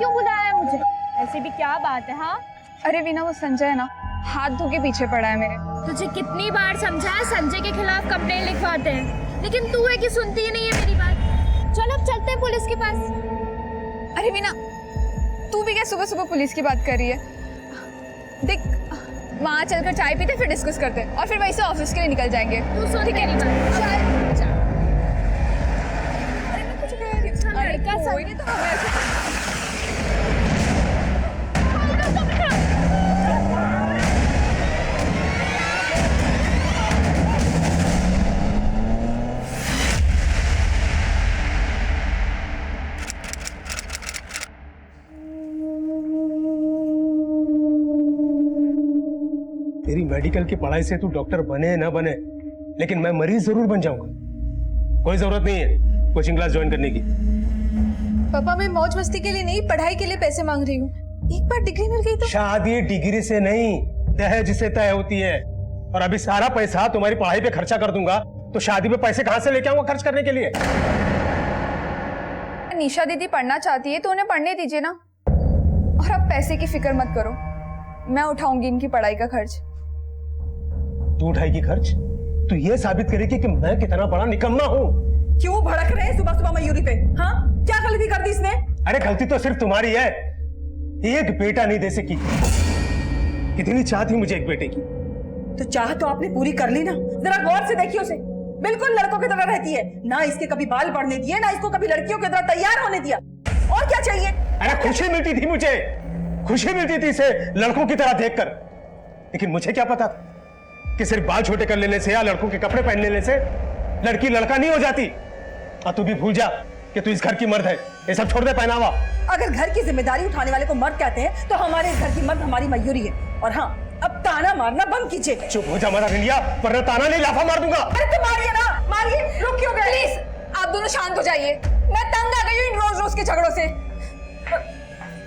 क्यों बुलाया है मुझे? ऐसे भी क्या बात है? हाँ, अरे वीना, वो संजय है ना, हाथ धो के पीछे पड़ा है मेरे। तुझे कितनी बार समझाया संजय के खिलाफ कंप्लेंट लिखवाते हैं, लेकिन तू है कि सुनती ही नहीं है मेरी बात। चल अब चलते हैं पुलिस के पास। अरे वीना, तू भी क्या सुबह सुबह पुलिस की बात कर रही है? देख, वहाँ चलकर चाय पीते, फिर डिस्कस करते और फिर वैसे ऑफिस के लिए निकल जाएंगे। तू सुन मेरी बात। चल। अरे मैं कुछ कह रही हूँ। अरे कोई नहीं, तो हमें ऐसे तेरी मेडिकल की पढ़ाई से तू डॉक्टर बने ना बने, लेकिन मैं मरीज जरूर बन जाऊंगा। कोई जरूरत नहीं है कोचिंग क्लास ज्वाइन करने की। पापा, मैं मौज मस्ती के लिए नहीं, पढ़ाई के लिए पैसे मांग रही हूँ। एक बार डिग्री मिल गई तो। शादी डिग्री से नहीं, दहेज से तय होती है। और अभी सारा पैसा तुम्हारी पढ़ाई पे खर्चा कर दूंगा, तो शादी पे पैसे कहां से लेके आऊंगा खर्च करने के लिए? निशा दीदी पढ़ना चाहती है तो उन्हें पढ़ने दीजिए ना। और अब पैसे की फिक्र मत करो, मैं उठाऊंगी इनकी पढ़ाई का खर्च। तू उठाएगी खर्च? तू ये साबित करेगी कि मैं कितना बड़ा निकम्मा हूँ। क्यों भड़क रहे हैं सुबह सुबह मयूरी पे? हाँ, क्या गलती कर दी इसने? अरे गलती तो सिर्फ तुम्हारी है, एक बेटा नहीं दे सकी। कितनी चाह थी मुझे एक बेटे की। तो चाह तो आपने पूरी कर ली ना। जरा गौर से देखिए उसे, बिल्कुल लड़कों की तरह रहती है ना। इसके कभी बाल बढ़ने दिए, ना इसको कभी लड़कियों की तरह तैयार होने दिया। और क्या चाहिए? अरे खुशी मिलती थी मुझे, खुशी मिलती थी इसे लड़कों की तरह देखकर। लेकिन मुझे क्या पता कि सिर्फ बाल छोटे कर लेने से या लड़कों के कपड़े पहन लेने से लड़की लड़का नहीं हो जाती। और तू भी भूल जा कि तू इस घर की मर्द है। ये सब छोड़ दे पहनावा। अगर घर की जिम्मेदारी उठाने वाले को मर्द कहते हैं, तो हमारे इस घर की मर्द हमारी मयूरी है। और हाँ, अब ताना मारना बंद कीजिए। चुप हो जा मारा रिंडिया, वरना ताना नहीं लाफा मार दूंगा। अरे तो मारिए ना, मारिए। रुक क्यों गए? प्लीज आप दोनों शांत हो जाइए, मैं तंग आ गई हूँ इन रोज रोज के झगड़ों से।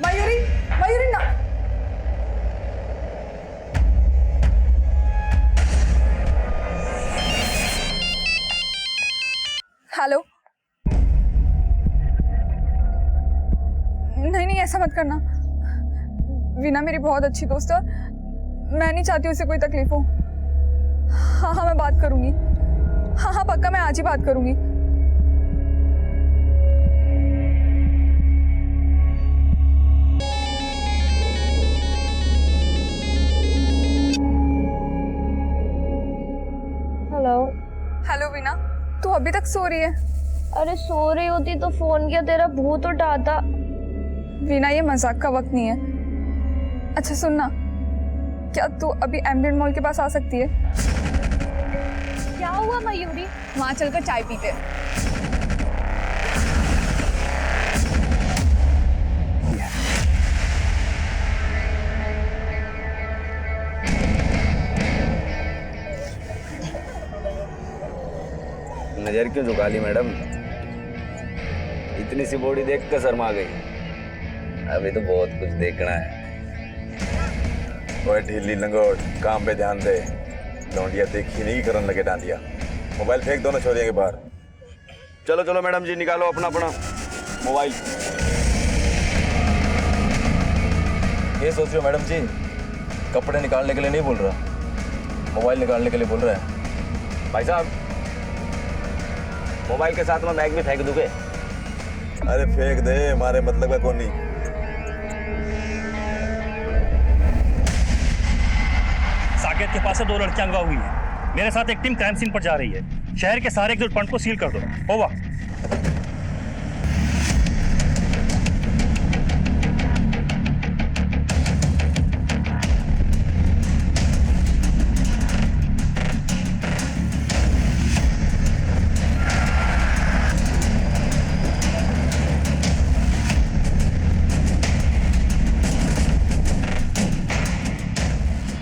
मयूरी, मयूरी ना। हेलो। नहीं नहीं, ऐसा मत करना। वीना मेरी बहुत अच्छी दोस्त है, मैं नहीं चाहती उसे कोई तकलीफ हो। हाँ हाँ, मैं बात करूंगी। हाँ हाँ पक्का, मैं आज ही बात करूंगी। हेलो। हेलो वीना, तू अभी तक सो रही है? अरे सो रही होती तो फोन किया, तेरा भूत उठाता। वीना, ये मजाक का वक्त नहीं है। अच्छा सुनना, क्या तू अभी एम्बिएंट मॉल के पास आ सकती है? क्या हुआ मयूरी? वहां चलकर चाय पीते हैं। नजर क्यों झुका ली मैडम? इतनी सी बॉडी देख कर शर्मा गई। अभी तो बहुत कुछ देखना है। ओए ढीली लंगोट, काम पे ध्यान दे। लौंडिया देखी नहीं करने लगे डांडिया। मोबाइल फेंक दो ना छोरिया के बाहर। चलो चलो मैडम जी, निकालो अपना अपना मोबाइल। ये सोच रहे हो मैडम जी, कपड़े निकालने के लिए नहीं बोल रहा, मोबाइल निकालने के लिए बोल रहा है। भाई साहब, मोबाइल के साथ में बैग भी फेंक दूंगे। अरे फेंक दे, हमारे मतलब का कौन नहीं। साकेत के पास से 2 लड़कियां अगवा हुई हैं। मेरे साथ एक टीम क्राइम सीन पर जा रही है। शहर के सारे एग्जिट पॉइंट को सील कर दो। ओवर।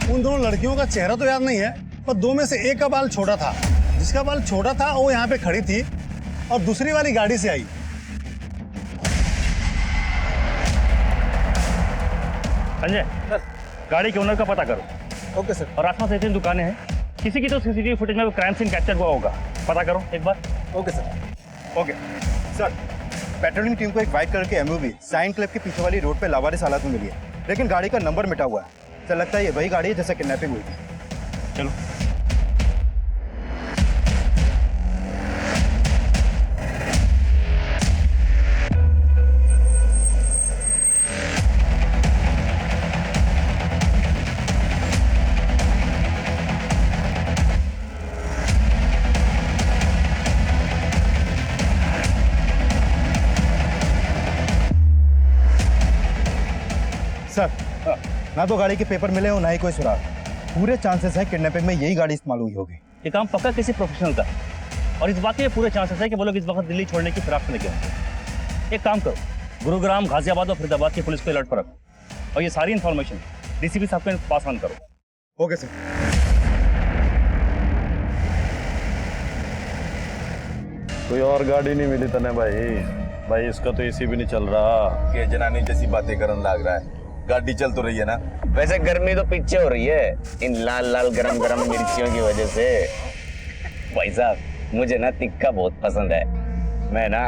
उन दोनों लड़कियों का चेहरा तो याद नहीं है, पर 2 में से एक का बाल छोटा था। जिसका बाल छोटा था वो यहाँ पे खड़ी थी और दूसरी वाली गाड़ी से आई। संजय, गाड़ी के ओनर का पता करो। Okay sir. और आसपास 3 दुकानें हैं, किसी की तो सीसीटीवी फुटेज में क्राइम सीन कैप्चर हुआ होगा। पता करो एक बार। Okay sir. Okay sir. Patrolling team को एक व्हाइट कलर की एमयूवी साइन क्लब के पीछे वाली रोड पे लावारिस हालत में मिली है, लेकिन गाड़ी का नंबर मिटा हुआ है। तो लगता है ये वही गाड़ी है जैसे किडनैपिंग हुई थी। चलो। सर, ना तो गाड़ी के पेपर मिले और ना ही कोई सुराग। पूरे चांसेस है किडनैपिंग में यही गाड़ी इस्तेमाल हुई होगी। ये काम पक्का किसी प्रोफेशनल का है और इस बात के पूरे चांसेस है कि वो लोग इस वक्त दिल्ली छोड़ने की फिराक में लगे होंगे। एक काम करो, गुरुग्राम, गाजियाबाद और फरीदाबाद की पुलिस को अलर्ट पर रखो और ये सारी इन्फॉर्मेशन डीसीपी साहब को पास ऑन करो। Okay sir. कोई और गाड़ी नहीं मिली तने भाई इसका तो एसी भी नहीं चल रहा। ये जनानी जैसी बातें करने लग रहा है, गाड़ी चल तो रही है ना। वैसे गर्मी तो पीछे हो रही है इन लाल लाल गरम गरम मिर्चियों की वजह से। भाई साहब, मुझे ना तिक्का बहुत पसंद है, मैं ना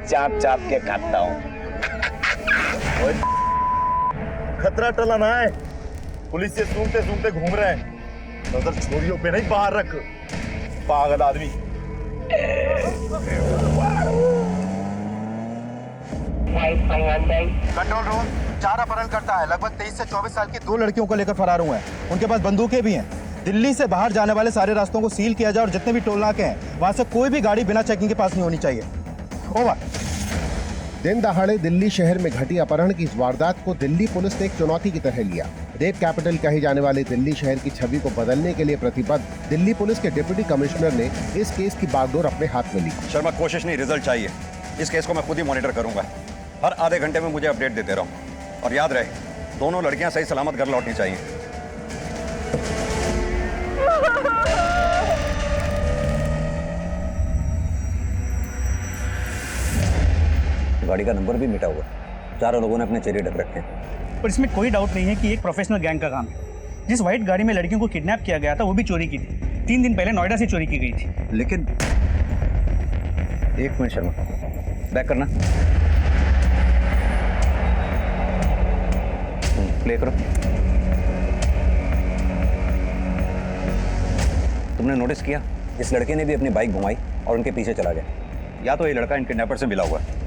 चाप चाप के खाता हूँ। खतरा टला ना है, पुलिस से सूंघते सूंघते घूम रहे हैं। नजर छोरियों पे नहीं, बाहर रख, पागल आदमी। कंट्रोल रूम, 4 अपहरणकर्ता है, लगभग 23 से 24 साल की 2 लड़कियों को लेकर फरार हुए हैं। उनके पास बंदूकें भी हैं। दिल्ली से बाहर जाने वाले सारे रास्तों को सील किया जाए और जितने भी टोल नाके हैं वहां से कोई भी गाड़ी बिना चेकिंग के पास नहीं होनी चाहिए। ओवर। दिन दहाड़े दिल्ली शहर में घटी अपहरण की इस वारदात को दिल्ली पुलिस ने एक चुनौती की तरह लिया। रेप कैपिटल कहे जाने वाले दिल्ली शहर की छवि को बदलने के लिए प्रतिबद्ध दिल्ली पुलिस के डिप्टी कमिश्नर ने इस केस की बागडोर अपने हाथ में ली। शर्मा, कोशिश नहीं, रिजल्ट चाहिए। इस केस को मैं खुद ही मॉनिटर करूंगा, हर आधे घंटे में मुझे अपडेट देते रहो। और याद रहे, दोनों लड़कियां सही सलामत घर लौटनी चाहिए। गाड़ी का नंबर भी मिटा हुआ, चारों लोगों ने अपने चेहरे ढक रखे हैं। पर इसमें कोई डाउट नहीं है कि एक प्रोफेशनल गैंग का काम है। जिस व्हाइट गाड़ी में लड़कियों को किडनैप किया गया था वो भी चोरी की थी। 3 दिन पहले नोएडा से चोरी की गई थी। लेकिन एक मिनट शर्मा, बैक करना, प्ले करो। तुमने नोटिस किया, इस लड़के ने भी अपनी बाइक घुमाई और उनके पीछे चला गया। या तो ये लड़का इन किडनैपर से मिला हुआ है,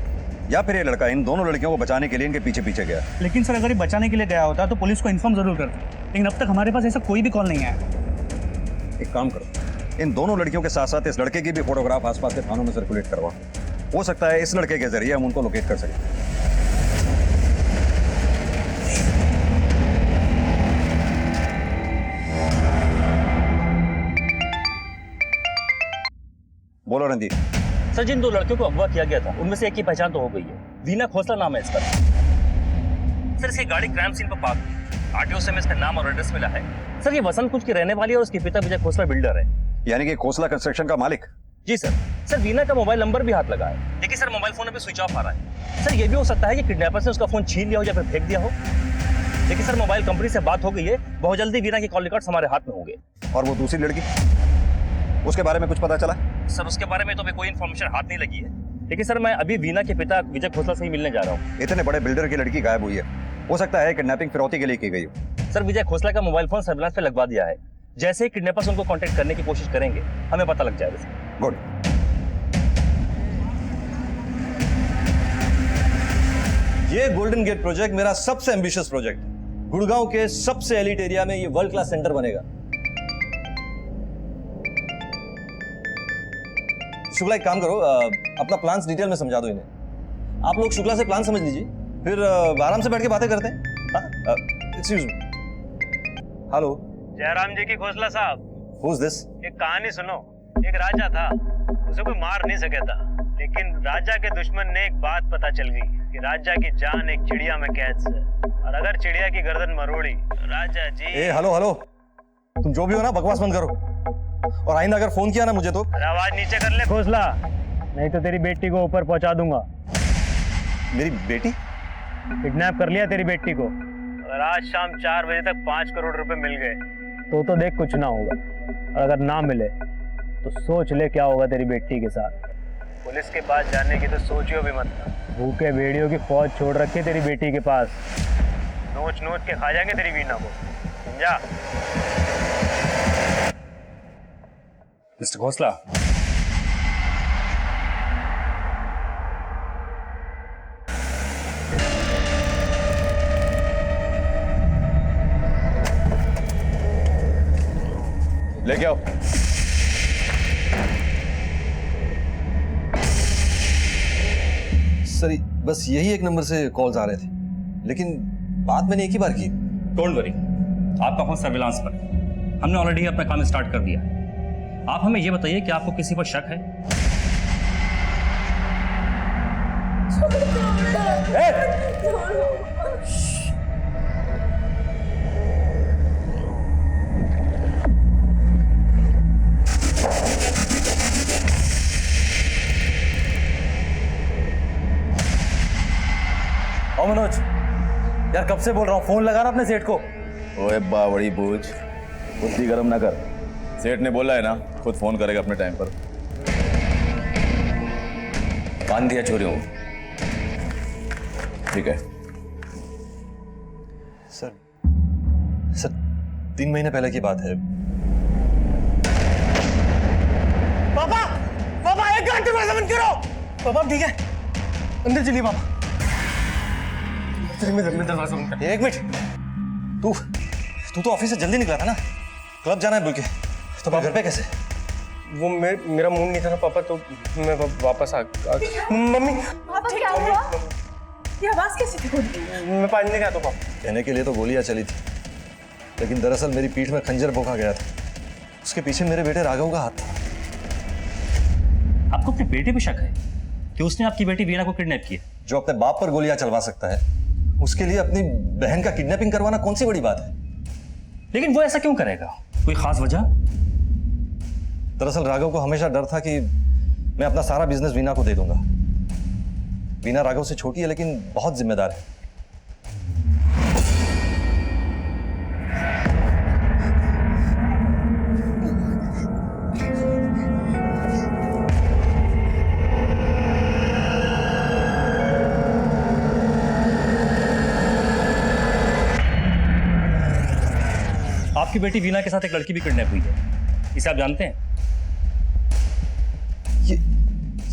या फिर ये लड़का इन दोनों लड़कियों को बचाने के लिए इनके पीछे पीछे गया। लेकिन सर, अगर ये बचाने के लिए गया होता तो पुलिस को इन्फॉर्म जरूर करता, लेकिन अब तक हमारे पास ऐसा कोई भी कॉल नहीं आया। एक काम करो, इन दोनों लड़कियों के साथ साथ इस लड़के की भी फोटोग्राफ आसपास के थानों में सर्कुलेट करवाओ। हो सकता है इस लड़के के जरिए हम उनको लोकेट कर सकें। बोलो रणदीप। सर, जिन 2 लड़कियों को अगवा किया गया था उनमें से एक की पहचान तो हो गई है। वीना खोसला नाम है इसका। सर, इसकी गाड़ी क्राइम सीन पर पार्क है। आरटीओ से हमें इसका नाम और एड्रेस मिला है। सर, ये वसंत कुंज की रहने वाली है और उसके पिता विजय खोसला बिल्डर है। यानी कि खोसला कंस्ट्रक्शन का मालिक? जी सर। सर, वीना का मोबाइल नंबर भी हाथ लगा है, लेकिन सर मोबाइल फोन अभी स्विच ऑफ आ रहा है। सर, ये भी हो सकता है कि किडनैपर से उसका फोन छीन लिया हो या फिर फेंक दिया हो। लेकिन सर, मोबाइल कंपनी से बात हो गई है, बहुत जल्दी वीना के कॉल रिकॉर्ड्स हमारे हाथ में होंगे। और वो दूसरी लड़की, उसके बारे में कुछ पता चला? सर, उसके बारे में तो अभी कोई इन्फॉर्मेशन हाथ नहीं लगी है, लेकिन सर मैं अभी वीना के पिता विजय खोसला से ही मिलने जा रहा हूँ। इतने बड़े बिल्डर की लड़की गायब हुई है, हो सकता है किडनैपिंग फिरौती के लिए की गई हो। सर, विजय खोसला का मोबाइल फोन सर्विलांस पे लगवा दिया है। जैसे ही किडनैपर्स उनको कांटेक्ट करने की कोशिश करेंगे हमें पता लग जाएगा। गुड। ये गोल्डन गेट प्रोजेक्ट मेरा सबसे एम्बिशियस प्रोजेक्ट है। गुड़गांव के सबसे एलिट एरिया में ये वर्ल्ड क्लास सेंटर बनेगा। शुक्ला, एक काम करो, अपना प्लान्स डिटेल में समझा दो इन्हें। आप लोग शुक्ला से प्लान समझ लीजिए, फिर आराम से बैठ के बातें करते हैं। Excuse me. हेलो, जयराम जी की खोसला साहब। Who is this? एक कहानी सुनो। एक राजा था, उसे कोई मार नहीं सका था, लेकिन राजा के दुश्मन ने एक बात पता चल गई कि राजा की जान एक चिड़िया में कैद है, और अगर चिड़िया की गर्दन मरोड़ी राजा जी। ए हेलो, तुम जो भी हो ना, बकवास बंद करो, और आइंदा अगर फोन किया ना मुझे तो आवाज नीचे कर ले खोसला, नहीं तो तेरी बेटी को ऊपर पहुंचा दूंगा। मेरी बेटी? किडनैप कर लिया तेरी बेटी को। अगर आज शाम 4 बजे तक 5 करोड़ रुपए मिल गए तो देख कुछ ना होगा, और अगर ना मिले तो सोच ले क्या होगा तेरी बेटी के साथ। पुलिस के पास जाने की तो सोचियो भी मत। भूखे भेड़ियों की फौज छोड़ रखी तेरी बेटी के पास, नोच नोच के खा जाएंगे तेरी वीना को, समझा? मिस्टर घोसला, लेके आओ। सर बस यही एक नंबर से कॉल्स आ रहे थे, लेकिन बात मैंने एक ही बार की। डोंट वरी, आपका फोन सर्विलांस पर है। हमने ऑलरेडी अपना काम स्टार्ट कर दिया है। आप हमें ये बताइए कि आपको किसी पर शक है? ओ मनोज, यार कब से बोल रहा हूँ, फोन लगा ना अपने सेठ को। ओए बावड़ी बूझ, बुद्धि गर्म ना कर। सेठ ने बोला है ना, खुद फोन करेगा अपने टाइम पर। बांध दिया चोरियों को। ठीक है सर 3 महीने पहले की बात है। पापा पापा 1 घंटे में बंद करो। पापा ठीक है, अंदर चलिए पापा। दरवाजा बंद कर। 1 मिनट, तू तो ऑफिस से जल्दी निकला था ना, क्लब जाना है बोल के, तो मैं घर पे कैसे? वो मेरा मूड नहीं था ना पापा, तो मैं वापस आ मम्मी पापा क्या हुआ? ये आवाज कैसी थी? मैं पानी लेके आता हूँ पापा। कहने के लिए तो गोलियां चली थी, लेकिन दरअसल मेरी पीठ में खंजर भोंका गया था। उसके पीछे मेरे बेटे राघव का हाथ था। आपको अपने बेटे पे शक है कि उसने आपकी बेटी वीना को किडनैप किया? जो अपने बाप पर गोलियां चलवा सकता है, उसके लिए अपनी बहन का किडनैपिंग करवाना कौन सी बड़ी बात है? लेकिन वो ऐसा क्यों करेगा? कोई खास वजह? दरअसल राघव को हमेशा डर था कि मैं अपना सारा बिजनेस वीना को दे दूंगा। वीना राघव से छोटी है, लेकिन बहुत जिम्मेदार है। आपकी बेटी वीना के साथ एक लड़की भी किडनैप हुई है, इसे आप जानते हैं?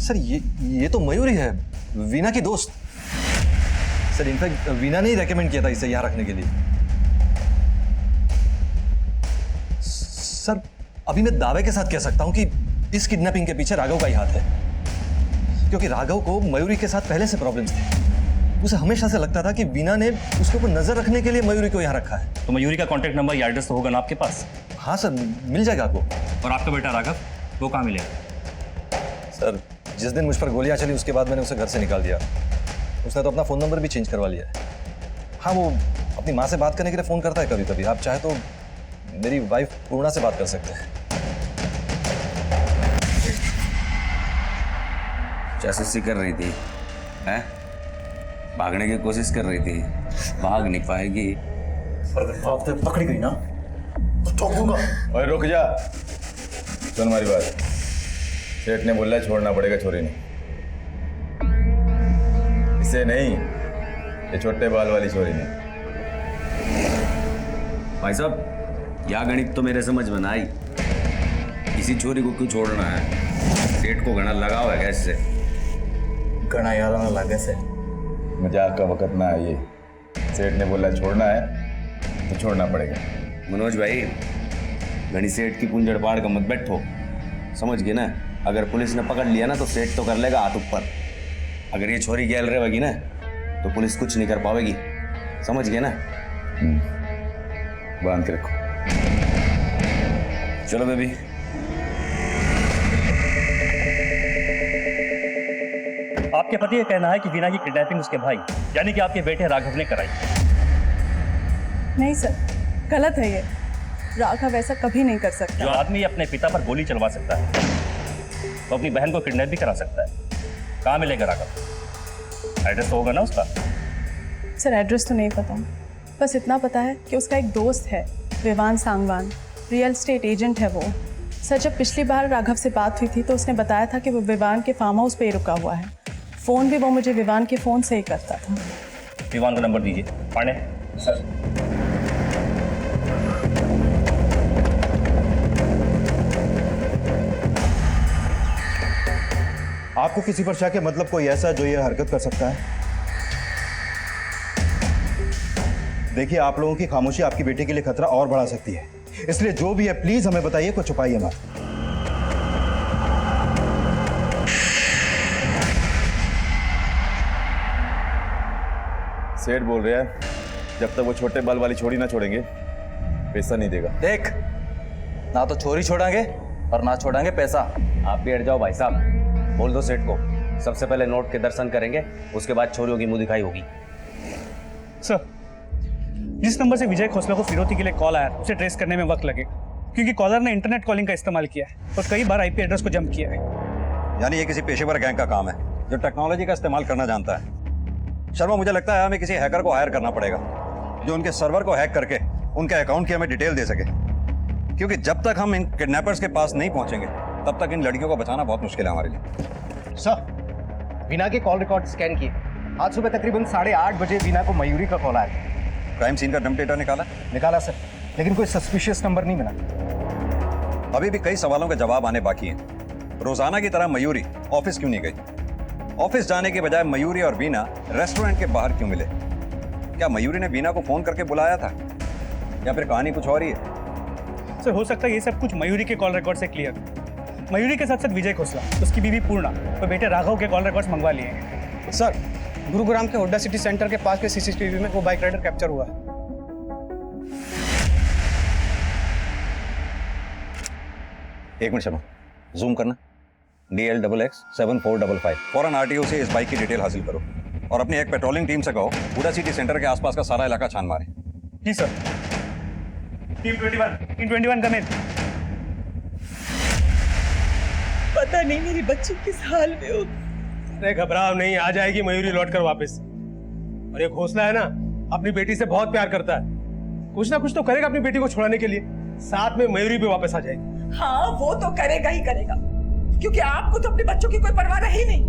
ये तो मयूरी है, वीना की दोस्त। सर इनफैक्ट वीना ने ही रेकमेंड किया था इसे यहाँ रखने के लिए। सर अभी मैं दावे के साथ कह सकता हूँ कि इस किडनैपिंग के पीछे राघव का ही हाथ है, क्योंकि राघव को मयूरी के साथ पहले से प्रॉब्लम्स थे। उसे हमेशा से लगता था कि वीना ने उसके ऊपर नजर रखने के लिए मयूरी को यहाँ रखा है। तो मयूरी का कॉन्टैक्ट नंबर या एड्रेस तो होगा ना आपके पास? हाँ सर, मिल जाएगा आपको। और आपका बेटा राघव, वो कहाँ मिलेगा? सर जिस दिन मुझ पर गोलियां चली, उसके बाद मैंने उसे घर से निकाल दिया। उसने तो अपना फ़ोन नंबर भी चेंज करवा लिया है। हाँ, वो अपनी माँ से बात करने के लिए फ़ोन करता है कभी कभी। आप चाहे तो मेरी वाइफ पूर्णा से बात कर सकते हैं। जासूसी कर रही थी, हैं? भागने की कोशिश कर रही थी, भाग नहीं पाएगी। अगर पकड़ी गई ना तो ठोक दूंगा। ओए रुक जा, सुन हमारी बात। सेठ ने बोला छोड़ना पड़ेगा छोरी ने, इसे नहीं, ये छोटे बाल वाली छोरी ने। भाई साहब, यह गणित तो मेरे समझ में ना आई। इसी छोरी को क्यों छोड़ना है? सेठ को घना लगाव है कैसे? घना यार ना लगे से मजाक का वक्त ना है ये। सेठ ने बोला छोड़ना है तो छोड़ना पड़ेगा। मनोज भाई, घनी सेठ की पुंजड़ पाड़ का मत बैठो, समझ गए ना? अगर पुलिस ने पकड़ लिया ना तो सेठ तो कर लेगा हाथ ऊपर। अगर ये छोरी गैल रहेगी ना तो पुलिस कुछ नहीं कर पाएगी, समझ गए ना? बांध के रखो। चलो बेबी। आपके पति का कहना है कि वीना की किडनैपिंग उसके भाई यानी कि आपके बेटे राघव ने कराई। नहीं सर, गलत है ये। राघव ऐसा कभी नहीं कर सकता। जो आदमी अपने पिता पर गोली चलवा सकता है वो अपनी बहन को किडनैप भी करा सकता है। कहाँ मिलेगा राघव? एड्रेस तो होगा ना उसका? सर एड्रेस तो नहीं पता, बस इतना पता है कि उसका एक दोस्त है, Vivaan Sangwan, real estate agent है वो। सर, जब पिछली बार राघव से बात हुई थी तो उसने बताया था कि वो विवान के फार्म हाउस पे ही रुका हुआ है। फ़ोन भी वो मुझे विवान के फ़ोन से ही करता था। विवान का नंबर दीजिए। पांडे सर। आपको किसी पर शक है? मतलब कोई ऐसा जो ये हरकत कर सकता है? देखिए, आप लोगों की खामोशी आपकी बेटी के लिए खतरा और बढ़ा सकती है, इसलिए जो भी है प्लीज हमें बताइए, कुछ छुपाइए मत। सेठ बोल रहा है जब तक वो छोटे बाल वाली छोड़ी ना छोड़ेंगे पैसा नहीं देगा। देख, ना तो छोरी छोड़ांगे और ना छोड़ांगे पैसा। आप भी हट जाओ भाई साहब, बोल दो सेठ को सबसे पहले नोट के दर्शन करेंगे, उसके बाद छोरियों की मुंह दिखाई होगी। सर, जिस नंबर से विजय खोसला को फिरौती के लिए कॉल आया उसे ट्रेस करने में वक्त लगेगा, क्योंकि कॉलर ने इंटरनेट कॉलिंग का इस्तेमाल किया है और कई बार आईपी एड्रेस को जंप किया है। यानी ये किसी पेशेवर गैंग का काम है जो टेक्नोलॉजी का इस्तेमाल करना जानता है। शर्मा, मुझे लगता है हमें किसी हैकर को हायर करना पड़ेगा जो उनके सर्वर को हैक करके उनके अकाउंट की हमें डिटेल दे सके, क्योंकि जब तक हम इन किडनैपर्स के पास नहीं पहुंचेंगे तब तक इन लड़कियों को बचाना बहुत मुश्किल है हमारे लिए। सर, वीना के कॉल रिकॉर्ड स्कैन किए। आज सुबह तकरीबन 8:30 बजे वीना को मयूरी का कॉल आया। क्राइम सीन का डंप डेटा निकाला सर, लेकिन कोई सस्पिशियस नंबर नहीं मिला। अभी भी कई सवालों के जवाब आने बाकी हैं। रोजाना की तरह मयूरी ऑफिस क्यों नहीं गई? ऑफिस जाने के बजाय मयूरी और वीना रेस्टोरेंट के बाहर क्यों मिले? क्या मयूरी ने वीना को फोन करके बुलाया था या फिर कहानी कुछ और ही है? सर, हो सकता है ये सब कुछ मयूरी के कॉल रिकॉर्ड से क्लियर। मयूरी के साथ साथ विजय खोसला, उसकी बीवी पूर्णा और बेटे राघव के कॉल रिकॉर्ड्स मंगवा लिए हैं। सर, गुरुग्राम के हुड्डा सिटी सेंटर के पास के सीसीटीवी में वो बाइक राइडर कैप्चर हुआ है। एक मिनट शर्मा, जूम करना। DL XX 7455। फौरन RTO से इस बाइक की डिटेल हासिल करो और अपनी एक पेट्रोलिंग टीम से कहो हुड्डा सिटी सेंटर के आसपास का सारा इलाका छान मारे। जी सर। टीम 21 कम इन। पता नहीं मेरी बच्ची किस हाल में हो। अरे घबराओ नहीं, आ जाएगी मयूरी लौट कर वापस। और ये घोसला है ना, अपनी बेटी से बहुत प्यार करता है, कुछ ना कुछ तो करेगा अपनी बेटी को छुड़ाने के लिए। साथ में मयूरी भी वापस आ जाएगी। हाँ, वो तो करेगा ही करेगा, क्योंकि आपको तो अपने बच्चों की कोई परवाह रही नहीं।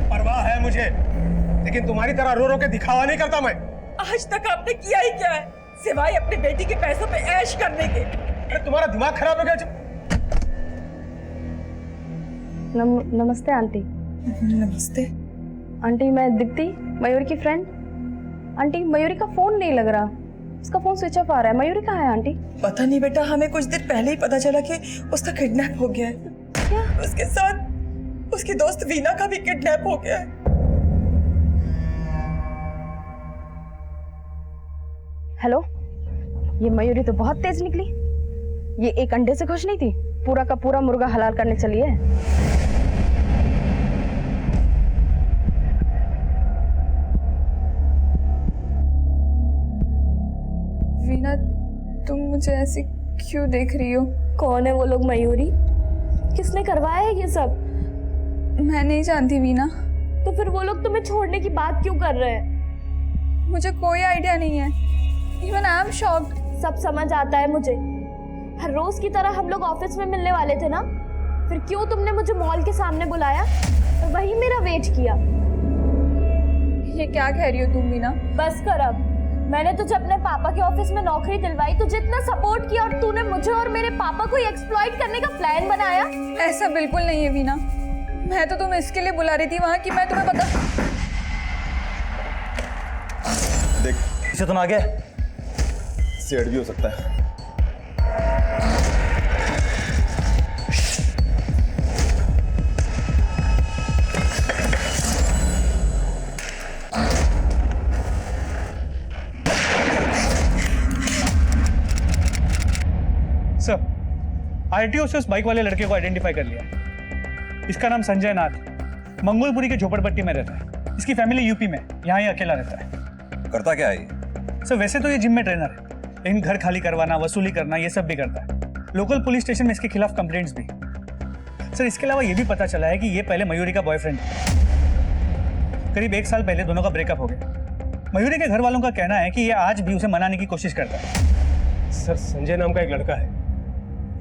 परवाह है मुझे, लेकिन तुम्हारी तरह रो रो के दिखावा नहीं करता मैं। आज तक आपने किया ही क्या है सिवाय अपनी बेटी के पैसों पे ऐश करने के? अरे तुम्हारा दिमाग खराब हो गया। नमस्ते आंटी। नमस्ते आंटी, मैं दीप्ति, मयूरी की फ्रेंड। आंटी, मयूरी का फोन नहीं लग रहा, उसका फोन स्विच ऑफ आ रहा है। मयूरी कहाँ है आंटी? पता नहीं बेटा, हमें कुछ दिन पहले ही पता चला कि उसका किडनैप हो गया है। क्या? उसके साथ उसकी दोस्त वीना का भी किडनैप हो गया है। हेलो, ये मयूरी तो बहुत तेज निकली। ये एक अंडे से खुश नहीं थी, पूरा का पूरा मुर्गा हलाल करने चली है। वीना, तुम मुझे ऐसे क्यों देख रही हो? कौन है वो लोग मयूरी? किसने करवाया है ये सब? मैं नहीं जानती वीना। तो फिर वो लोग तुम्हें छोड़ने की बात क्यों कर रहे हैं? मुझे कोई आइडिया नहीं है। Even I am shocked. सब समझ आता है मुझे। हर रोज की तरह हम लोग ऑफिस में मिलने वाले थे ना, फिर क्यों तुमने मुझे मॉल के सामने बुलाया और वहीं मेरा वेट किया? ये क्या कह रही हो तुम वीना? बस कर अब। मैंने तुझे अपने पापा के ऑफिस में नौकरी दिलवाई, तुझे इतना सपोर्ट किया और तूने मुझे और मेरे पापा को एक्सप्लॉइट करने का प्लान बनाया। ऐसा बिल्कुल नहीं है वीना। मैं तो तुम्हें इसके लिए बुला रही थी वहां कि मैं तुम्हें बता। देख, इसे तो ना गया, सेठ भी हो सकता है। सर, आरटीओ से उस बाइक वाले लड़के को आइडेंटिफाई कर लिया। इसका नाम संजय नाथ, मंगोलपुरी के झोपड़पट्टी में रहता है। इसकी फैमिली यूपी में, यहाँ ही अकेला रहता है। करता क्या है ये? सर, वैसे तो ये जिम में ट्रेनर है, लेकिन घर खाली करवाना, वसूली करना, ये सब भी करता है। लोकल पुलिस स्टेशन में इसके खिलाफ कंप्लेंट्स भी। सर, इसके अलावा ये भी पता चला है कि ये पहले मयूरी का बॉयफ्रेंड है। करीब 1 साल पहले दोनों का ब्रेकअप हो गया। मयूरी के घर वालों का कहना है कि ये आज भी उसे मनाने की कोशिश करता है। सर, संजय नाम का एक लड़का है,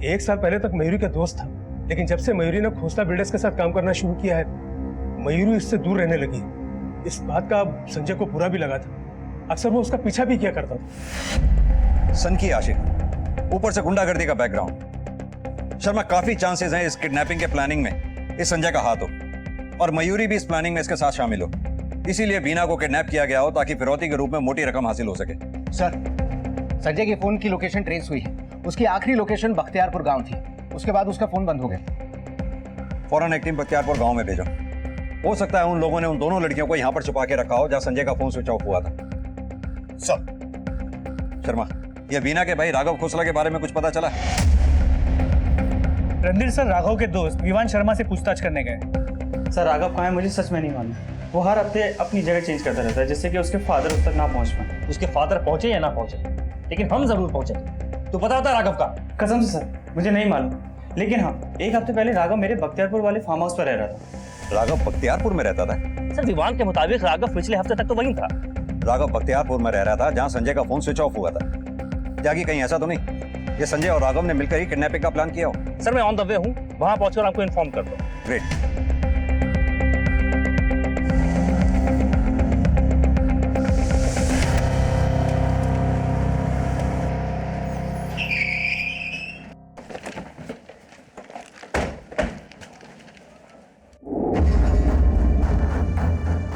1 साल पहले तक मयूरी का दोस्त था, लेकिन जब से मयूरी ने खोसला बिल्डर्स के साथ काम करना शुरू किया है, मयूरी इससे दूर रहने लगी। इस बात का संजय को बुरा भी लगा था। अक्सर वो उसका पीछा भी किया करता था। सन की आशिक, ऊपर से गुंडागर्दी का बैकग्राउंड। शर्मा, काफी चांसेस हैं इस किडनैपिंग के प्लानिंग में इस संजय का हाथ हो, और मयूरी भी इस प्लानिंग में इसके साथ शामिल हो। इसीलिए वीना को किडनैप किया गया हो ताकि फिरौती के रूप में मोटी रकम हासिल हो सके। सर, संजय के फोन की लोकेशन ट्रेस हुई है। उसकी आखिरी लोकेशन बख्तियारपुर गांव थी। उसके बाद उसका फोन बंद हो गया। फौरन एक टीम बख्तियारपुर गांव में भेजो। हो सकता है उन लोगों ने उन दोनों लड़कियों को यहां पर छुपा के रखा हो जहां संजय का फोन स्विच ऑफ हुआ था। सर। शर्मा, ये वीना के भाई राघव खोसला के बारे में कुछ पता चला? रणधीर सर राघव के दोस्त विवान शर्मा से पूछताछ करने गए। सर राघव कहाँ है मुझे सच में नहीं मालूम। वो हर हफ्ते अपनी जगह चेंज करता रहता है जिससे कि उसके फादर उस तक ना पहुंच पाए। उसके फादर पहुंचे या ना पहुंचे, लेकिन हम जरूर पहुंचे। तो पता होता राघव का? कसम से सर मुझे नहीं मालूम, लेकिन हाँ 1 हफ्ते पहले राघव मेरे बख्तियारपुर वाले फार्म हाउस पर रह रहा था। राघव बख्तियारपुर में रहता था? सर विवान के मुताबिक राघव पिछले हफ्ते तक तो वहीं था। राघव बख्तियारपुर में रह रहा था जहां संजय का फोन स्विच ऑफ हुआ था। जागी कहीं ऐसा तो नहीं ये संजय और राघव ने मिलकर ही किडनैपिंग का प्लान किया हो? सर मैं ऑन द वे हूँ, वहां पहुंचकर आपको इन्फॉर्म कर दो। ग्रेट।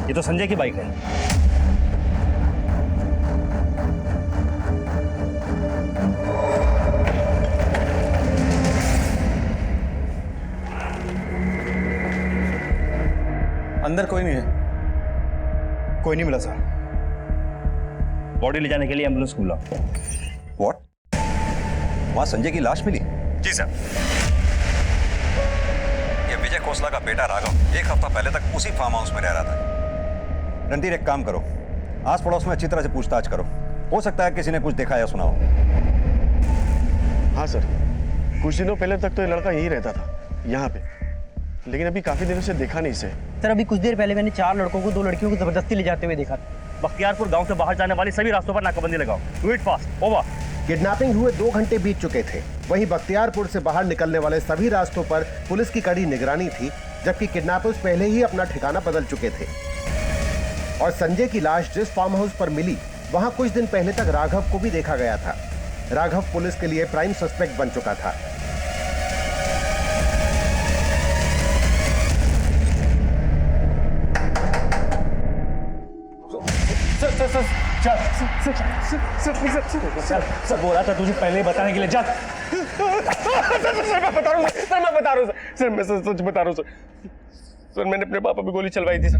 ये तो संजय की बाइक है। अंदर कोई नहीं है। कोई नहीं मिला सर। बॉडी ले जाने के लिए एम्बुलेंस को बुलाओ। व्हाट? वहां संजय की लाश मिली? जी सर। ये विजय खोसला का बेटा राघव 1 हफ्ता पहले तक उसी फार्म हाउस में रह रहा था। रणधीर, एक काम करो, आस पड़ोस में अच्छी तरह से पूछताछ करो। हो सकता है किसी ने कुछ देखा या सुना हो। हाँ सर, कुछ दिनों पहले तक तो ये लड़का यही रहता था यहाँ पे, लेकिन अभी काफी दिनों से देखा नहीं इसे। सर अभी कुछ देर पहले मैंने 4 लड़कों को 2 लड़कियों को जबरदस्ती ले जाते हुए देखा था। बख्तियारपुर गांव से बाहर जाने वाले सभी रास्तों पर नाकाबंदी लगाओ। Do it fast. Over. Kidnapping हुए 2 घंटे बीत चुके थे। वहीं बख्तियारपुर से बाहर निकलने वाले सभी रास्तों पर पुलिस की कड़ी निगरानी थी, जबकि किडनैपर्स पहले ही अपना ठिकाना बदल चुके थे। और संजय की लाश जिस फार्म हाउस पर मिली, वहां कुछ दिन पहले तक राघव को भी देखा गया था। राघव पुलिस के लिए प्राइम सस्पेक्ट बन चुका था। सर बोला था तुझे पहले ही बताने के लिए। जा। सर मैं बता रहा हूँ सर, मैं सच बता रहा हूँ सर, मैंने अपने पापा पे गोली चलवाई थी सर,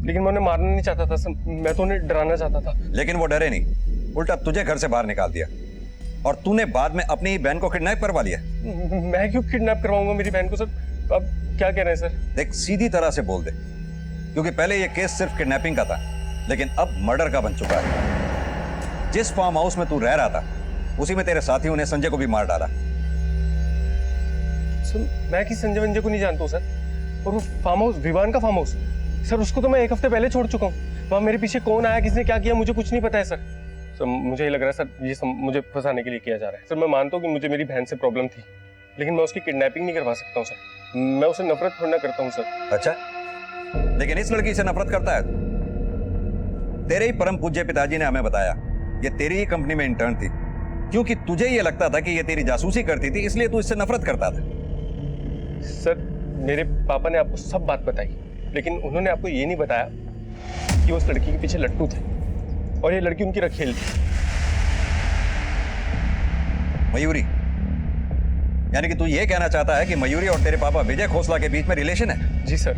लेकिन मैं उन्हें मारना नहीं चाहता था सर, मैं तो उन्हें डराना चाहता था। लेकिन वो डरे नहीं, उल्टा तुझे घर से बाहर निकाल दिया, और तूने बाद में अपनी ही बहन को किडनैप करवा लिया। मैं क्यों किडनैप करवाऊंगा मेरी बहन को सर? आप क्या कह रहे हैं सर? देख, सीधी तरह से बोल दे, क्योंकि पहले ये केस सिर्फ किडनैपिंग का था, लेकिन अब मर्डर का बन चुका है। जिस फार्म हाउस में तू रह रहा था, उसी में तेरे साथियों ने संजय को भी मार डाला। सर मैं किस संजय वंजय को नहीं जानता हूँ सर, और वो फार्म हाउस विवान का फार्म हाउस सर, उसको तो मैं 1 हफ्ते पहले छोड़ चुका हूँ। वहाँ मेरे पीछे कौन आया, किसने क्या किया, मुझे कुछ नहीं पता है सर। सर मुझे ये लग रहा है सर, ये मुझे फंसाने के लिए किया जा रहा है सर। मैं मानता हूँ कि मुझे मेरी बहन से प्रॉब्लम थी, लेकिन मैं उसकी किडनैपिंग नहीं करवा सकता हूँ सर। मैं उसे नफरत थोड़ा ना करता हूँ सर। अच्छा, लेकिन इस लड़की से नफरत करता है? तेरे ही परम पूज्य पिताजी ने हमें बताया ये तेरी ही कंपनी में इंटर्न थी, क्योंकि तुझे ये लगता था कि ये तेरी जासूसी करती थी, इसलिए तू इससे नफरत करता था। सर मेरे पापा ने आपको सब बात बताई, लेकिन उन्होंने आपको ये नहीं बताया कि उस लड़की के पीछे लट्टू थे और ये लड़की उनकी रखेल थी। मयूरी? यानी कि तू ये कहना चाहता है कि मयूरी और तेरे पापा विजय खोसला के बीच में रिलेशन है? जी सर,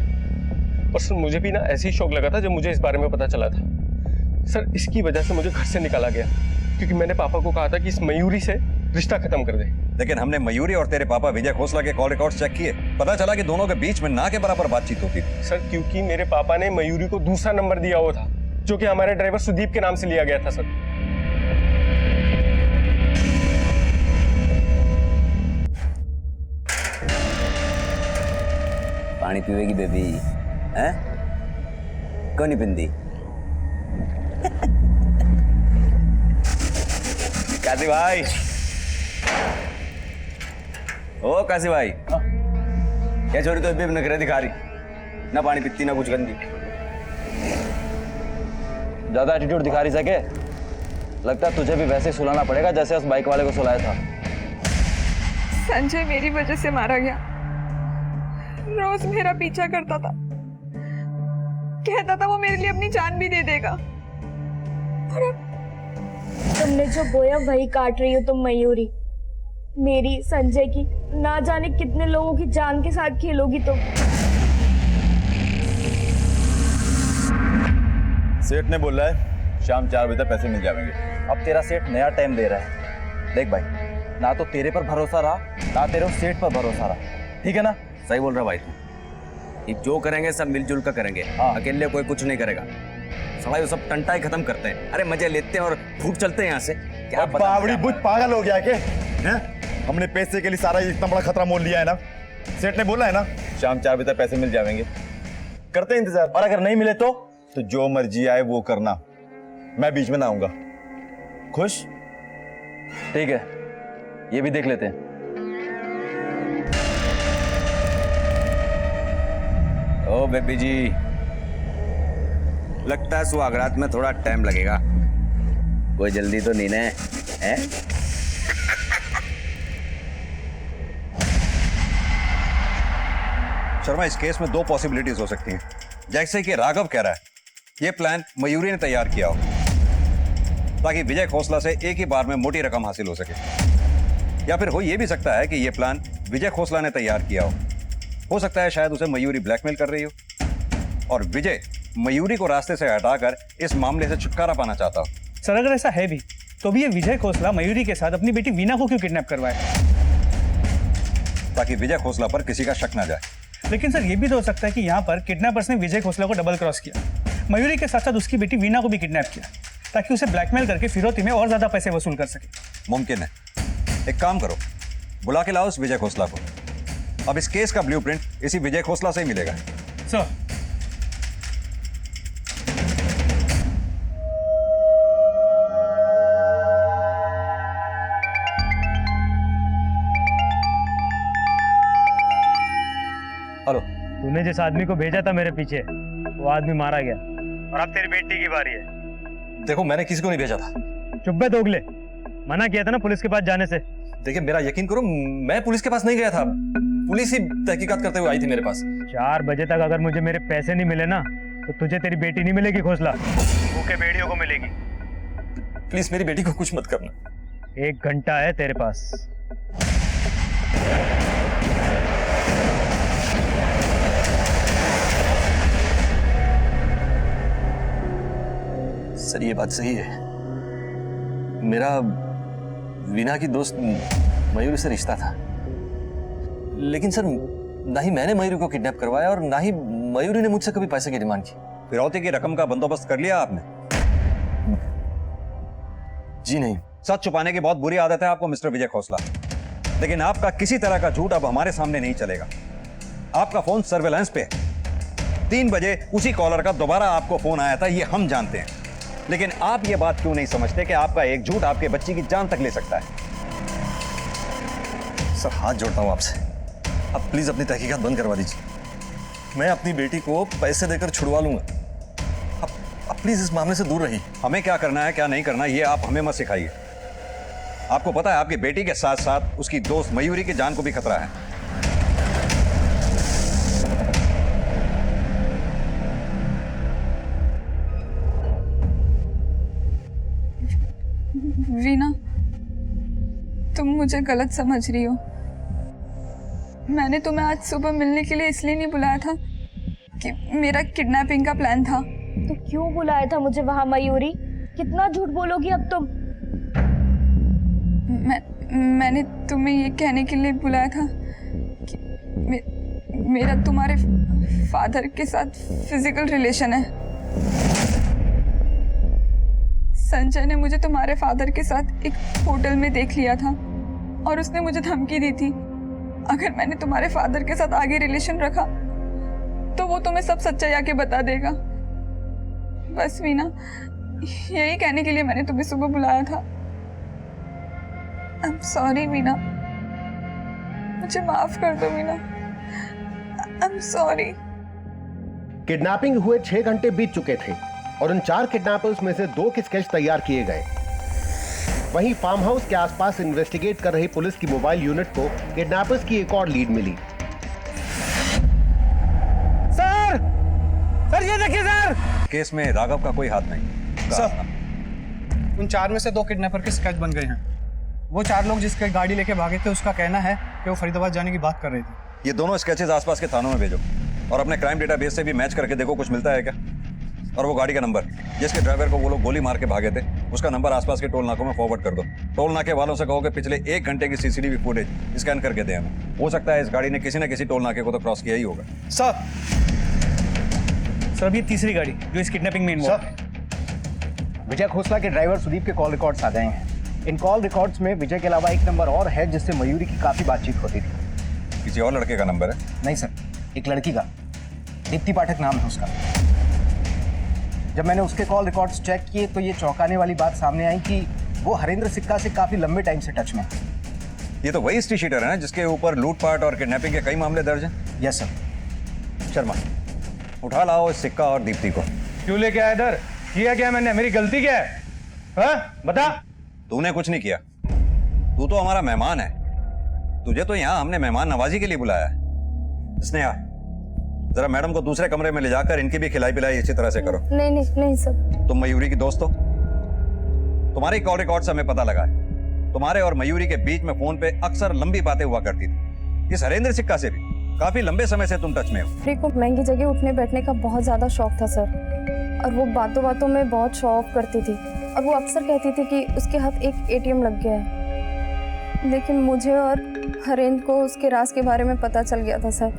और सर मुझे भी ना ऐसे ही शौक लगा था जब मुझे इस बारे में पता चला था सर। इसकी वजह से मुझे घर से निकाला गया, क्योंकि मैंने पापा को कहा था कि इस मयूरी से रिश्ता खत्म कर दे। लेकिन हमने मयूरी और तेरे पापा विजय खोसला के कॉल रिकॉर्ड्स चेक किए, पता चला कि दोनों के बीच में ना के बराबर बातचीत होती थी। सर क्योंकि मेरे पापा ने मयूरी को दूसरा नंबर दिया हुआ था, जो कि हमारे ड्राइवर सुदीप के नाम से लिया गया था सर। पानी पीवेगी बेबी? हैं? क्यों नहीं पिंदी? काजी भाई, ओ काशी भाई, क्या छोरी तो अभी नखरे दिखा रही, ना पानी पीती ना कुछ गंदी। ज्यादा एटीट्यूड दिखा रही सके, लगता है तुझे भी वैसे ही सुलाना पड़ेगा जैसे उस बाइक वाले को सुलाया था। संजय मेरी वजह से मारा गया। रोज मेरा पीछा करता था, कहता था वो मेरे लिए अपनी जान भी दे देगा। और अब तुमने जो बोया वही काट रही हो तुम मयूरी। मेरी, संजय की, ना जाने कितने लोगों की जान के साथ खेलोगी तुम। सेठ ने बोला है शाम 4 बजे तक पैसे मिल जाएंगे। अब तेरा सेठ नया टाइम दे रहा है। देख भाई, ना तो तेरे पर भरोसा रहा, ना तेरे उस सेठ पर भरोसा रहा, ठीक है ना? सही बोल रहा भाई तू। ये जो करेंगे सब मिलजुल कर करेंगे, अकेले कोई कुछ नहीं करेगा। सवाई सब टंटा ही खत्म करते हैं। अरे मजे लेते हैं और फूट चलते हैं यहाँ से। क्या बावड़ी बुझ पागल हो गया के? हमने पैसे के लिए सारा इतना बड़ा खतरा मोल लिया है ना। सेठ ने बोला है ना शाम 4 बजे तक पैसे मिल जाएंगे, करते हैं इंतजार। और अगर नहीं मिले तो जो मर्जी आए वो करना, मैं बीच में ना आऊंगा। खुश? ठीक है, ये भी देख लेते हैं। ओ बेबी जी, लगता है सुहागरात में थोड़ा टाइम लगेगा। कोई जल्दी तो नहीं है? शर्मा, इस केस में 2 पॉसिबिलिटीज हो सकती हैं। जैसे कि राघव कह रहा है, ये प्लान मयूरी ने तैयार किया हो ताकि विजय खोसला से एक ही बार में मोटी रकम हासिल हो सके, या फिर हो ये भी सकता है कि ये प्लान विजय खोसला ने तैयार किया हो सकता है शायद उसे मयूरी ब्लैकमेल कर रही हो और विजय मयूरी को रास्ते से हटाकर इस मामले से छुटकारा पाना चाहता हो। सर अगर ऐसा है भी तो भी ये विजय खोसला मयूरी के साथ अपनी बेटी वीना को क्यों किडनैप करवाए? ताकि विजय खोसला पर किसी का शक ना जाए। लेकिन सर ये भी तो हो सकता है कि यहाँ पर किडनैपर्स ने विजय खोसला को डबल क्रॉस किया, मयूरी के साथ साथ उसकी बेटी वीना को भी किडनैप किया ताकि उसे ब्लैकमेल करके फिरौती में और ज्यादा पैसे वसूल कर सके। मुमकिन है। एक काम करो, बुला के लाओ उस विजय खोसला को। अब इस केस का ब्लूप्रिंट इसी विजय खोसला से ही मिलेगा। सर हेलो, तूने जिस आदमी को भेजा था मेरे पीछे, वो आदमी मारा गया और अब तेरी बेटी की बारी है। देखो, मैंने किसी को नहीं भेजा था। चुप बे दोगले, मना किया था ना पुलिस के पास जाने से। देखिए, मेरा यकीन करो, मैं पुलिस के पास नहीं गया था। पुलिस ही तहकीकात करते हुए आई थी मेरे पास। 4 बजे तक अगर मुझे मेरे पैसे नहीं मिले ना तो तुझे तेरी बेटी नहीं मिलेगी खोसला, भूखे बेड़ियों को मिलेगी। प्लीज मेरी बेटी को कुछ मत करना। 1 घंटा है तेरे पास। सर ये बात सही है, मेरा वीना की दोस्त मयूरी से रिश्ता था, लेकिन सर ना ही मैंने मयूरी को किडनैप करवाया और ना ही मयूरी ने मुझसे कभी पैसे की डिमांड की। फिरौती की रकम का बंदोबस्त कर लिया आपने? जी नहीं। सच छुपाने की बहुत बुरी आदत है आपको मिस्टर विजय खोसला, लेकिन आपका किसी तरह का झूठ अब हमारे सामने नहीं चलेगा। आपका फोन सर्वेलेंस पे है। 3 बजे उसी कॉलर का दोबारा आपको फोन आया था, ये हम जानते हैं, लेकिन आप ये बात क्यों नहीं समझते कि आपका एक झूठ आपके बच्ची की जान तक ले सकता है। सर हाथ जोड़ता हूं आपसे, अब प्लीज अपनी तहकीकात बंद करवा दीजिए। मैं अपनी बेटी को पैसे देकर छुड़वा लूंगा। अब प्लीज इस मामले से दूर रहिए। हमें क्या करना है क्या नहीं करना ये आप हमें मत सिखाइए। आपको पता है आपकी बेटी के साथ साथ उसकी दोस्त मयूरी की जान को भी खतरा है। वीना, तुम मुझे गलत समझ रही हो। मैंने तुम्हें आज सुबह मिलने के लिए इसलिए नहीं बुलाया था कि मेरा किडनैपिंग का प्लान था। तो क्यों बुलाया था मुझे वहां मयूरी? कितना झूठ बोलोगी अब तुम? मैंने तुम्हें ये कहने के लिए बुलाया था कि मेरा तुम्हारे फादर के साथ फिजिकल रिलेशन है। संजय ने मुझे तुम्हारे फादर के साथ एक होटल में देख लिया था और उसने मुझे धमकी दी थी अगर मैंने तुम्हारे फादर के साथ आगे रिलेशन रखा तो वो तुम्हें सब सच्चाई आके बता देगा। बस वीना, यही कहने के लिए मैंने तुम्हें सुबह बुलाया था। आई एम सॉरी वीना, मुझे माफ कर दो Meena. I am sorry. Kidnapping हुए 6 घंटे बीत चुके थे और उन 4 किडनैपर्स में से 2 के स्केच तैयार किए गए। वहीं फार्म हाउस के आसपास इन्वेस्टिगेट कर रही पुलिस की मोबाइल यूनिट को किडनैपर्स की एक और लीड मिली। सर ये देखिए सर। केस में राघव का कोई हाथ नहीं। सर उन 4 में से 2 किडनैपर के स्केच बन गए हैं। वो 4 लोग जिसके गाड़ी लेके भागे थे उसका कहना है कि वो फरीदाबाद जाने की बात कर रहे थे। ये दोनों स्केचेस आसपास के थानों में भेजो और अपने क्राइम डेटाबेस से भी मैच करके देखो कुछ मिलता है क्या। और वो गाड़ी का नंबर जिसके ड्राइवर को वो लोग गोली मार के भागे थे उसका नंबर आसपास के टोल नाकों में फॉरवर्ड कर दो। टोल नाके वालों से कहो कि पिछले 1 घंटे की सीसीटीवी फुटेज स्कैन करके दें हमें। हो सकता है इस गाड़ी ने किसी न किसी टोल नाके को तो क्रॉस किया ही होगा। सर अब ये तीसरी गाड़ी जो इस किडनैपिंग में इन्वॉल्व है। विजय खोसला के ड्राइवर सुदीप के कॉल रिकॉर्ड्स आ गए हैं। इन कॉल रिकॉर्ड्स में विजय के अलावा एक नंबर और है जिससे मयूरी की काफी बातचीत होती थी। किसी और लड़के का नंबर है? नहीं सर, एक लड़की का, दीप्ति पाठक नाम है उसका। जब मैंने उसके कॉल रिकॉर्ड्स चेक किए तो ये चौंकाने वाली बात सामने आई कि वो हरेंद्र सिक्का से काफी लंबे टाइम से टच में। ये तो वही हिस्ट्री शीटर है ना जिसके ऊपर लूटपाट और किडनैपिंग के कई मामले दर्ज हैं? Yes sir. शर्मा उठा लाओ इस सिक्का और दीप्ति को। क्यों लेके आया इधर? किया क्या मैंने? मेरी गलती क्या है? हाँ बता। तूने कुछ नहीं किया, तू तो हमारा मेहमान है। तुझे तो यहाँ हमने मेहमान नवाजी के लिए बुलाया है। स्नेहा जरा मैडम को दूसरे कमरे में ले जाकर इनकी भी खिलाई पिलाई अच्छी तरह से करो। नहीं नहीं नहीं सर। तुम मयूरी की दोस्त हो, तुम्हारी कॉल रिकॉर्ड से हमें पता लगा है तुम्हारे और मयूरी के बीच में फोन पे अक्सर लंबी बातें हुआ करती थी। इस हरेंद्र सिक्का से भी काफी लंबे समय से तुम टच में हो। मयूरी को महंगी जगह उठने बैठने का बहुत ज्यादा शौक था सर, और वो बातों बातों में बहुत शो ऑफ करती थी और वो अक्सर कहती थी कि उसके हाथ एक ATM लग गया है। लेकिन मुझे और हरेंद्र को उसके राज के बारे में पता चल गया था सर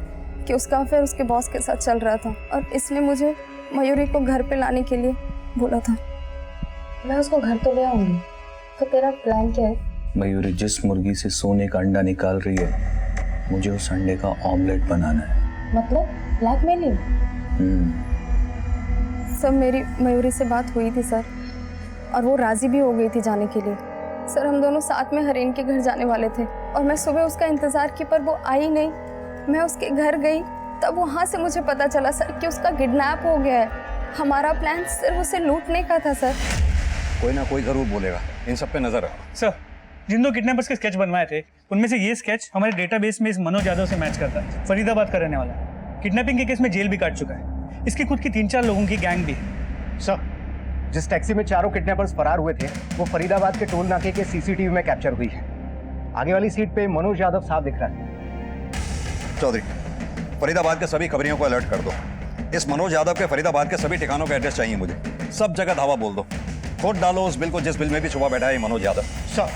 कि उसका अफेयर उसके बॉस के साथ चल रहा था, और इसने मुझे मयूरी को घर पे लाने के लिए बोला था। मैं उसको घर तो ले आऊंगी, तो तेरा प्लान क्या है? मयूरी जिस मुर्गी से सोने का अंडा निकाल रही है मुझे उस अंडे का ऑमलेट बनाना है। मतलब ब्लैकमेलिंग? सब मेरी मयूरी से बात हुई थी सर, और वो राजी भी हो गई थी जाने के लिए। सर हम दोनों साथ में हरेन के घर जाने वाले थे और मैं सुबह उसका इंतजार की पर वो आई नहीं। मैं उसके घर गई तब वहाँ से मुझे पता चला सर कि उसका किडनैप हो गया है। हमारा प्लान सिर्फ उसे लूटने का था सर। कोई ना कोई जरूर बोलेगा, इन सब पे नजर रखो। सर जिन 2 किडनैपर्स के स्केच बनवाए थे उनमें से ये स्केच हमारे डेटाबेस में इस मनोज यादव से मैच करता है। फरीदाबाद का रहने वाला है, किडनैपिंग के केस में जेल भी काट चुका है। इसकी खुद की 3-4 लोगों की गैंग भी है। सर जिस टैक्सी में 4 किडनैपर्स फरार हुए थे वो फरीदाबाद के टोल नाके के CCTV में कैप्चर हुई है। आगे वाली सीट पे मनोज यादव साफ दिख रहा है। चौधरी फरीदाबाद के सभी खबरियों को अलर्ट कर दो। इस मनोज यादव के फरीदाबाद के सभी ठिकानों का एड्रेस चाहिए मुझे। सब जगह धावा बोल दो, खोद डालो उस बिल को जिस बिल में भी छुपा बैठा है मनोज यादव। सर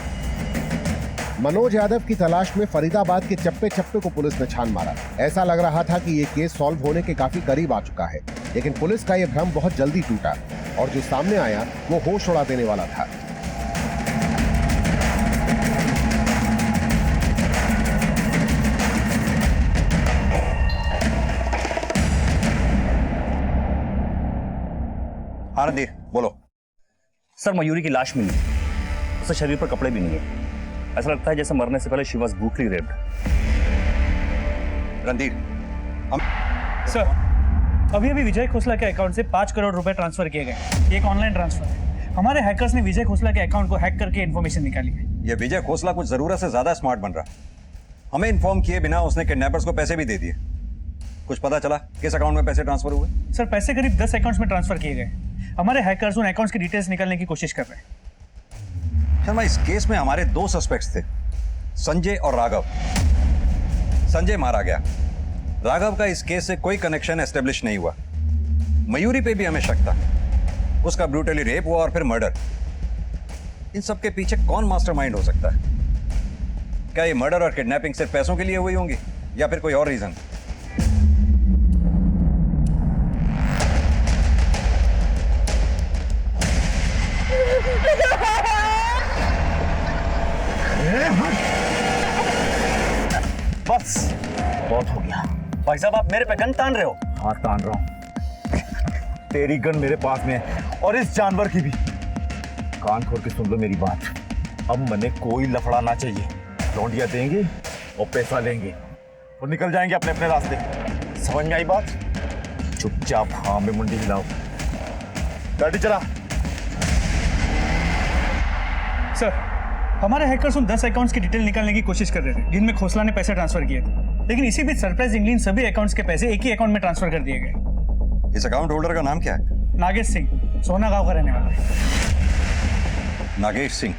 मनोज यादव की तलाश में फरीदाबाद के चप्पे चप्पे को पुलिस ने छान मारा। ऐसा लग रहा था कि ये केस सॉल्व होने के काफी करीब आ चुका है, लेकिन पुलिस का ये भ्रम बहुत जल्दी टूटा और जो सामने आया वो होश उड़ा देने वाला था। रणधीर बोलो। सर मयूरी की लाश मिली, उसके शरीर पर कपड़े भी नहीं है। ऐसा लगता है जैसे मरने से पहले she was brutally raped. Randhir sir अभी विजय खोसला के अकाउंट से 5 करोड़ रुपए ट्रांसफर किए गए। एक ऑनलाइन ट्रांसफर है। हमारे हैकर्स ने विजय खोसला के अकाउंट को हैक करके इन्फॉर्मेशन निकाली है। ये विजय खोसला कुछ जरूरत से ज्यादा स्मार्ट बन रहा। हमें इन्फॉर्म किए बिना उसने किडनैपर्स को पैसे भी दे दिए। कुछ पता चला किस अकाउंट में पैसे ट्रांसफर हुए? सर पैसे करीब 10 अकाउंट्स में ट्रांसफर किए गए। हमारे हैकर्स उन अकाउंट्स की डिटेल्स निकालने की कोशिश कर रहे हैं। शर्मा इस केस में हमारे 2 सस्पेक्ट्स थे, संजय और राघव। संजय मारा गया, राघव का इस केस से कोई कनेक्शन एस्टेब्लिश नहीं हुआ। मयूरी पे भी हमें शक था, उसका ब्रूटली रेप हुआ और फिर मर्डर। इन सब के पीछे कौन मास्टरमाइंड हो सकता है? क्या ये मर्डर और किडनैपिंग सिर्फ पैसों के लिए हुई होंगी या फिर कोई और रीजन? बस बहुत हो गया। भाई साहब आप मेरे पे गन तान रहे हो? हाँ तान रहा हूँ। तेरी गन मेरे पास में है और इस जानवर की भी। कान खोल के सुन लो मेरी बात। अब मने कोई लफड़ा ना चाहिए। लौंडिया देंगे और पैसा लेंगे और निकल जाएंगे अपने अपने रास्ते। समझ में आई बात? चुपचाप हाँ में मुंडी हिलाओ। गाड़ी चला। सर, हमारे हैकर्स उन 10 अकाउंट्स की डिटेल निकालने की कोशिश कर रहे थे जिनमें खोसला ने पैसे ट्रांसफर किए थे, लेकिन इसी बीच सरप्राइजिंगली इन सभी अकाउंट्स के पैसे एक ही अकाउंट में ट्रांसफर कर दिए गए। इस अकाउंट होल्डर का नाम क्या है? नागेश सिंह, सोना गांव का रहने वाला है। नागेश सिंह।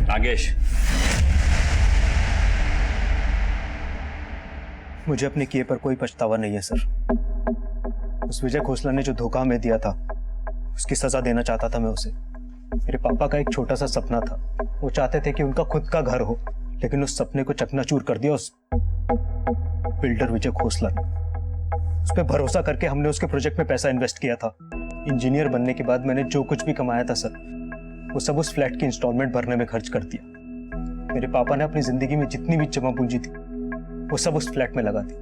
नागेश, मुझे अपने किए पर कोई पछतावा नहीं है सर। उस विजय खोसला ने जो धोखा हमें दिया था उसकी सजा देना चाहता था मैं उसे। मेरे पापा का एक छोटा सा सपना था, वो चाहते थे कि उनका खुद का घर हो, लेकिन उस सपने को चकनाचूर कर दिया उस बिल्डर विजय खोसला ने। उस पर भरोसा करके हमने उसके प्रोजेक्ट में पैसा इन्वेस्ट किया था। इंजीनियर बनने के बाद मैंने जो कुछ भी कमाया था सर, वो सब उस फ्लैट की इंस्टॉलमेंट भरने में खर्च कर दिया। मेरे पापा ने अपनी जिंदगी में जितनी भी जमा पूंजी थी वो सब उस फ्लैट में लगा दी।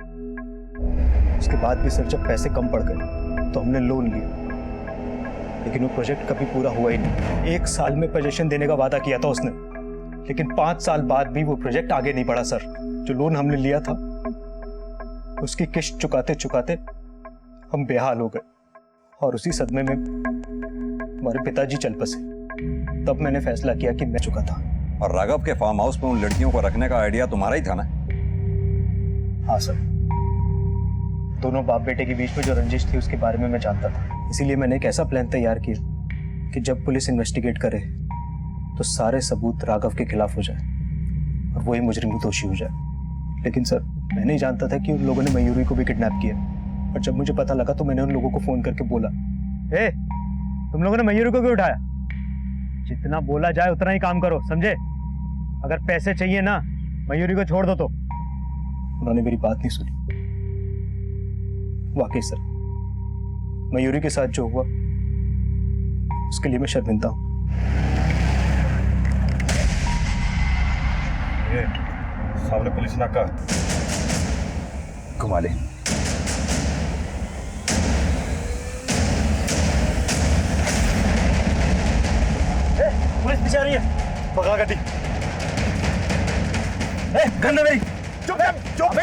उसके बाद भी सर जब पैसे कम पड़ गए तो हमने लोन लिया, लेकिन वो प्रोजेक्ट कभी पूरा हुआ ही नहीं। 1 साल में पोजीशन देने का वादा किया था उसने, लेकिन 5 साल बाद भी वो प्रोजेक्ट आगे नहीं बढ़ा सर। जो लोन हमने लिया था उसकी किस्त चुकाते चुकाते हम बेहाल हो गए, और उसी सदमे में हमारे पिताजी चल बसे। तब मैंने फैसला किया कि मैं चुका था। और राघव के फार्म हाउस में उन लड़कियों को रखने का आइडिया तुम्हारा ही था ना? हाँ सर, दोनों बाप बेटे के बीच में जो रंजिश थी उसके बारे में मैं जानता था। इसीलिए मैंने एक ऐसा प्लान तैयार किया कि जब पुलिस इन्वेस्टिगेट करे तो सारे सबूत राघव के खिलाफ हो जाए और वही मुजरिम दोषी हो जाए। लेकिन सर, मैं नहीं जानता था कि उन लोगों ने मयूरी को भी किडनैप किया, और जब मुझे पता लगा तो मैंने उन लोगों को फोन करके बोला, ए, तुम लोगों ने मयूरी को क्यों उठाया? जितना बोला जाए उतना ही काम करो, समझे? अगर पैसे चाहिए ना, मयूरी को छोड़ दो। तो उन्होंने मेरी बात नहीं सुनी। वाकई सर, मयूरी के साथ जो हुआ उसके लिए मैं शर्मिंदा हूं। सामने पुलिस नाका, घुमा ले। पुलिस पीछे आ रही है, भगा गाड़ी। गन मेरी। चुप चुप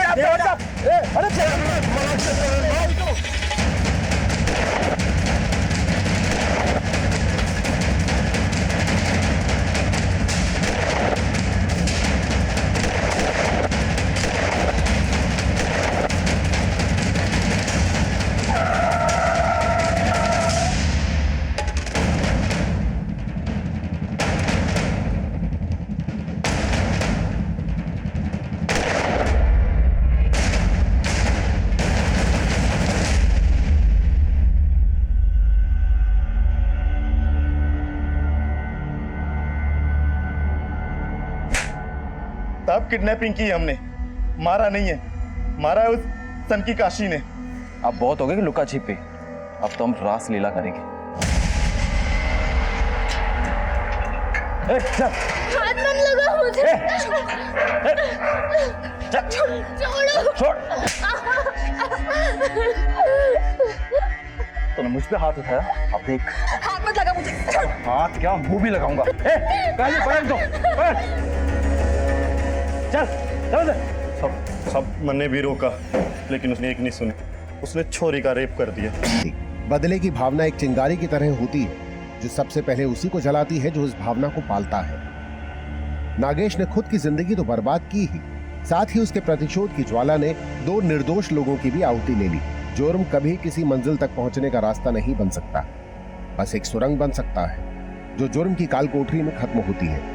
अरे तब किडनैपिंग की हमने, मारा नहीं है। मारा है उस सन की काशी ने। अब बहुत हो गए कि लुका छिपी, अब तो हम रास लीला करेंगे। हाथ मत लगा मुझे। छोड़। तूने मुझ पे हाथ उठाया, अब देख। हाथ मत लगा मुझे। हाथ क्या, मुंह भी लगाऊंगा। पहले पलट दो। चल चल। सब मैंने भी रोका, लेकिन उसने एक नहीं सुनी। उसने छोरी का रेप कर दिया। बदले की भावना एक चिंगारी की तरह होती है जो सबसे पहले उसी को जलाती है जो इस भावना को पालता है। नागेश ने खुद की जिंदगी तो बर्बाद की ही, साथ ही उसके प्रतिशोध की ज्वाला ने 2 निर्दोष लोगों की भी आहुति ले ली। जुर्म कभी किसी मंजिल तक पहुंचने का रास्ता नहीं बन सकता, बस एक सुरंग बन सकता है जो जुर्म की काल कोठरी में खत्म होती है।